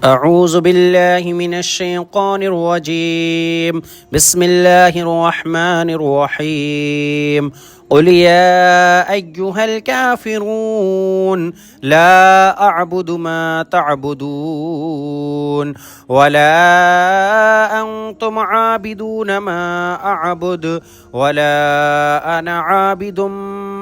أعوذ بالله من الشيطان الرجيم. بسم الله الرحمن الرحيم. قل يا أيها الكافرون لا أعبد ما تعبدون ولا أنتم عابدون ما أعبد ولا أنا عابد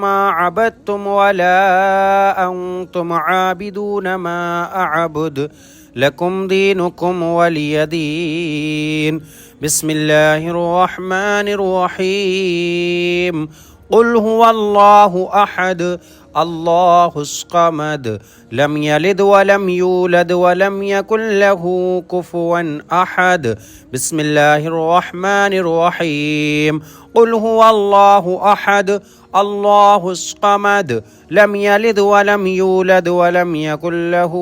ما عبدتم ولا أنتم عابدون ما أعبد لكم دينكم ولي دين. بسم الله الرحمن الرحيم. قل هو الله أحد الله الصمد لم يلد ولم يولد ولم يكن له كفوا أحد. بسم الله الرحمن الرحيم. قل هو الله أحد الله الصمد لم يلد ولم يولد ولم يكن له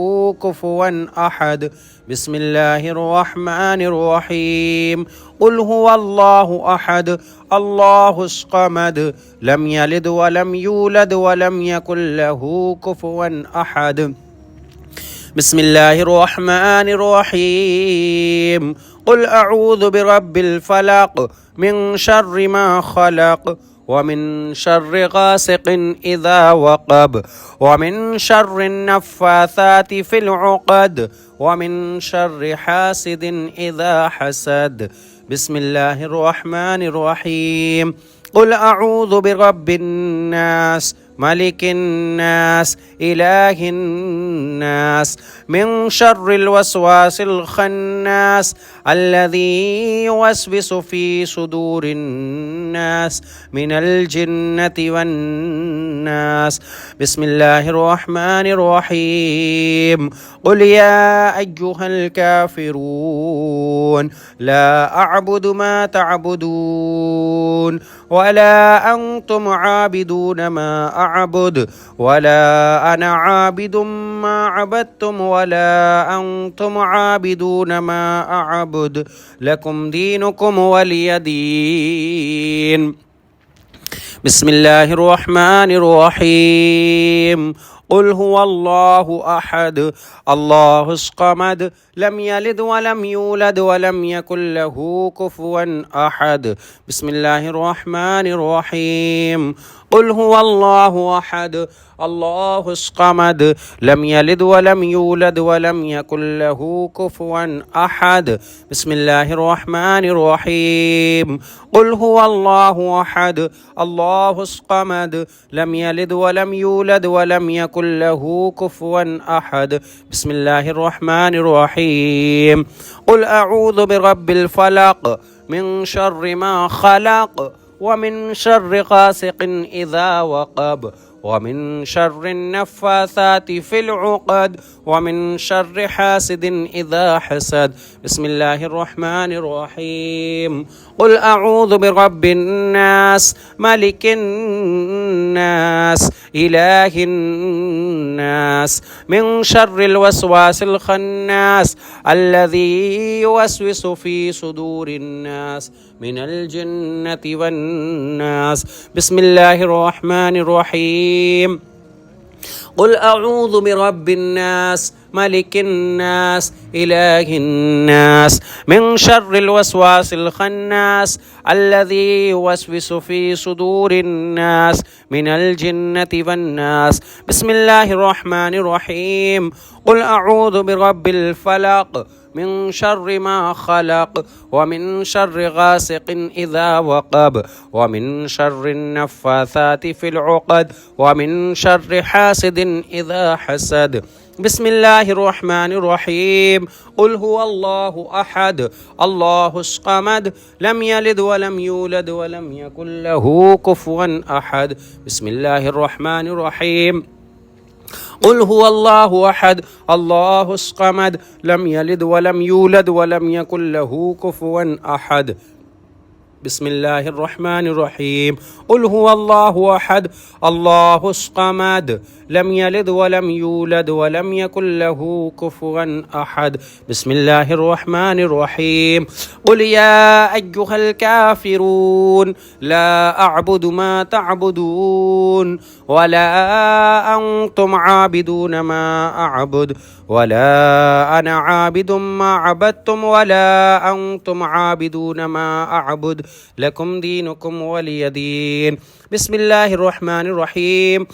كفوا أحد. بسم الله الرحمن الرحيم. قل هو الله أحد الله الصمد لم يلد ولم يولد ولم يكن له كفوا أحد. بسم الله الرحمن الرحيم. قل أعوذ برب الفلق من شر ما خلق ومن شر غاسق إذا وقب ومن شر النفاثات في العقد ومن شر حاسد إذا حسد. بسم الله الرحمن الرحيم. قل أعوذ برب الناس ملك الناس إله الناس من شر الوسواس الخناس الذي يوسوس في صدور الناس من الجنة والناس. بسم الله الرحمن الرحيم. قل يا أيها الكافرون لا أعبد ما تعبدون ولا أنتم عابدون ما أعبد ولا أنا عابد ما عبدتم ولا أنتم عابدون ما أعبد لكم دينكم ولي دين. بسم الله الرحمن الرحيم. قل هو الله أحد الله الصمد لم يلد ولم يولد ولم يكن له كفوا أحد. بسم الله الرحمن الرحيم. قل هو الله أحد الله الصمد لم يلد ولم يولد ولم يكن له كفوا أحد. بسم الله الرحمن الرحيم. قل هو الله أحد الله الصمد لم يلد ولم يولد ولم يكن له كفوا أحد. بسم الله الرحمن الرحيم. قل أعوذ برب الفلق من شر ما خلق ومن شر غاسق إذا وقب ومن شر النفاثات في العقد ومن شر حاسد إذا حسد. بسم الله الرحمن الرحيم. قل أعوذ برب الناس ملك الناس إله الناس من شر الوسواس الخناس الذي يوسوس في صدور الناس من الجنة والناس. بسم الله الرحمن الرحيم. قل أعوذ برب الناس ملك الناس إله الناس من شر الوسواس الخناس الذي يوسوس في صدور الناس من الجنة والناس. بسم الله الرحمن الرحيم. قل أعوذ برب الفلق من شر ما خلق ومن شر غاسق إذا وقب ومن شر النفاثات في العقد ومن شر حاسد إذا حسد. بسم الله الرحمن الرحيم. قل هو الله أحد الله الصمد لم يلد ولم يولد ولم يكن له كفوا أحد. بسم الله الرحمن الرحيم. قل هو الله أحد الله الصمد لم يلد ولم يولد ولم يكن له كفوا أحد. بسم الله الرحمن الرحيم. قل هو الله أحد الله الصمد لم يلد ولم يولد ولم يكن له كفوا أحد. بسم الله الرحمن الرحيم. قل يا أيها الكافرون لا أعبد ما تعبدون ولا أنتم عابدون ما أعبد ولا أنا عابد ما عبدتم ولا أنتم عابدون ما أعبد لكم دينكم ولي دين بسم الله الرحمن الرحيم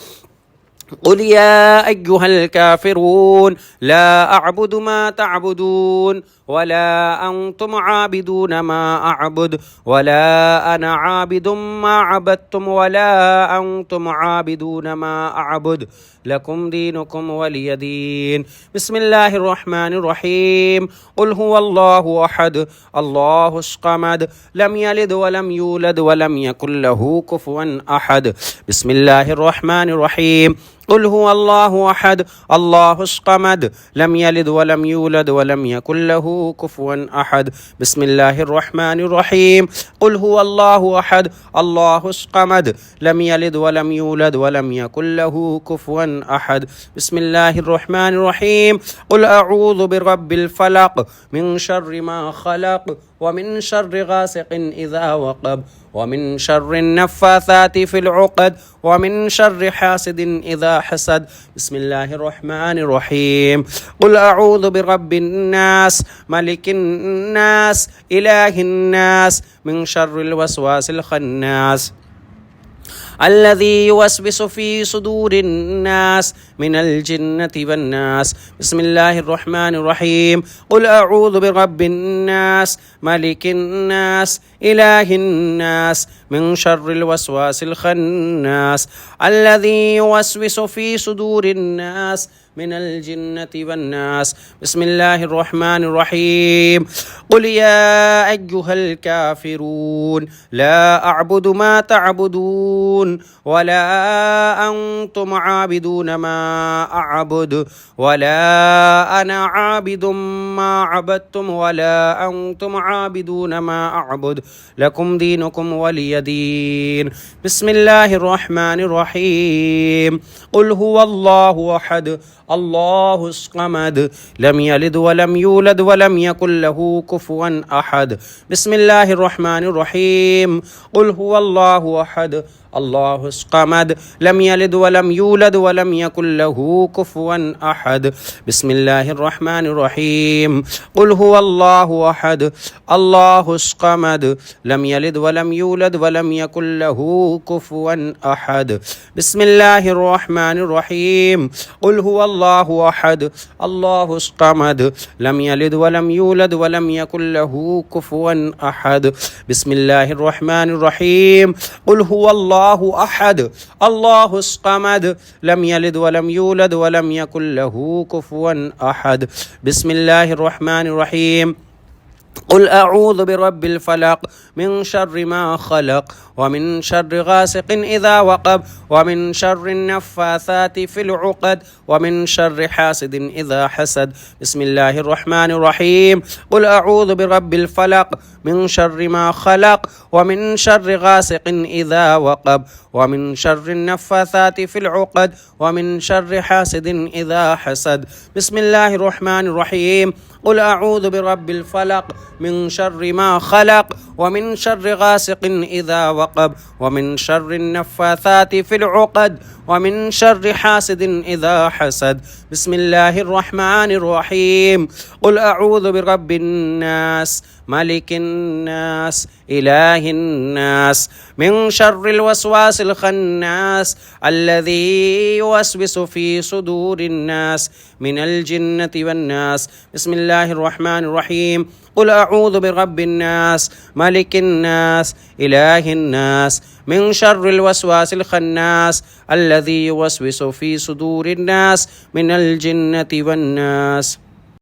قل يا أيها الكافرون لا أعبد ما تعبدون ولا أنتم عابدون ما أعبد ولا أنا عابد ما عبدتم ولا أنتم عابدون ما أعبد لكم دينكم ولي دين بسم الله الرحمن الرحيم قل هو الله أحد الله الصمد لم يلد ولم يولد ولم يكن له كفوا أحد بسم الله الرحمن الرحيم قل هو الله أحد الله الصمد لم يلد ولم يولد ولم يكن له كفوا أحد بسم الله الرحمن الرحيم قل هو الله أحد الله الصمد لم يلد ولم يولد ولم يكن له كفوا أحد بسم الله الرحمن الرحيم قل أعوذ برب الفلق من شر ما خلق ومن شر غاسق إذا وقب ومن شر النفاثات في العقد ومن شر حاسد إذا حسد بسم الله الرحمن الرحيم قل أعوذ برب الناس ملك الناس إله الناس من شر الوسواس الخناس الذي يوسوس في صدور الناس من الجنة والناس بسم الله الرحمن الرحيم قل أعوذ برب الناس ملك الناس إله الناس من شر الوسواس الخناس الذي يوسوس في صدور الناس من الجنة والناس بسم الله الرحمن الرحيم قل يا أيها الكافرون لا أعبد ما تعبدون ولا أنتم عابدون ما أعبد ولا أنا عابد ما عبدتم ولا أنتم عابدون ما أعبد لكم دينكم ولي دين بسم الله الرحمن الرحيم قل هو الله أحد الله الصمد لم يلد ولم يولد ولم يكن له كفوا أحد بسم الله الرحمن الرحيم قل هو الله أحد الله الصمد لم يلد ولم يولد ولم يكن له كفوا أحد بسم الله الرحمن الرحيم قل هو الله أحد الله الصمد لم يلد ولم يولد ولم يكن له كفوا أحد بسم الله الرحمن الرحيم قل هو الله أحد الله الصمد لم يلد ولم يولد ولم يكن له كفوا أحد بسم الله الرحمن الرحيم قل هو الله أحد الله الصمد لم يلد ولم يولد ولم يكن له كفوا أحد بسم الله الرحمن الرحيم قل أعوذ برب الفلق من شر ما خلق ومن شر غاسق إذا وقب ومن شر النفاثات في العقد ومن شر حاسد إذا حسد بسم الله الرحمن الرحيم قل أعوذ برب الفلق من شر ما خلق ومن شر غاسق إذا وقب ومن شر النفاثات في العقد ومن شر حاسد إذا حسد بسم الله الرحمن الرحيم قل أعوذ برب الفلق من شر ما خلق ومن شر غاسق إذا وقب ومن شر النفاثات في العقد ومن شر حاسد إذا حسد بسم الله الرحمن الرحيم قل أعوذ برب الناس ملك الناس إله الناس من شر الوسواس الخناس الذي يوسوس في صدور الناس من الجنة والناس بسم الله الرحمن الرحيم قل أعوذ برب الناس ملك الناس إله الناس من شر الوسواس الخناس الذي يوسوس في صدور الناس من الجنة والناس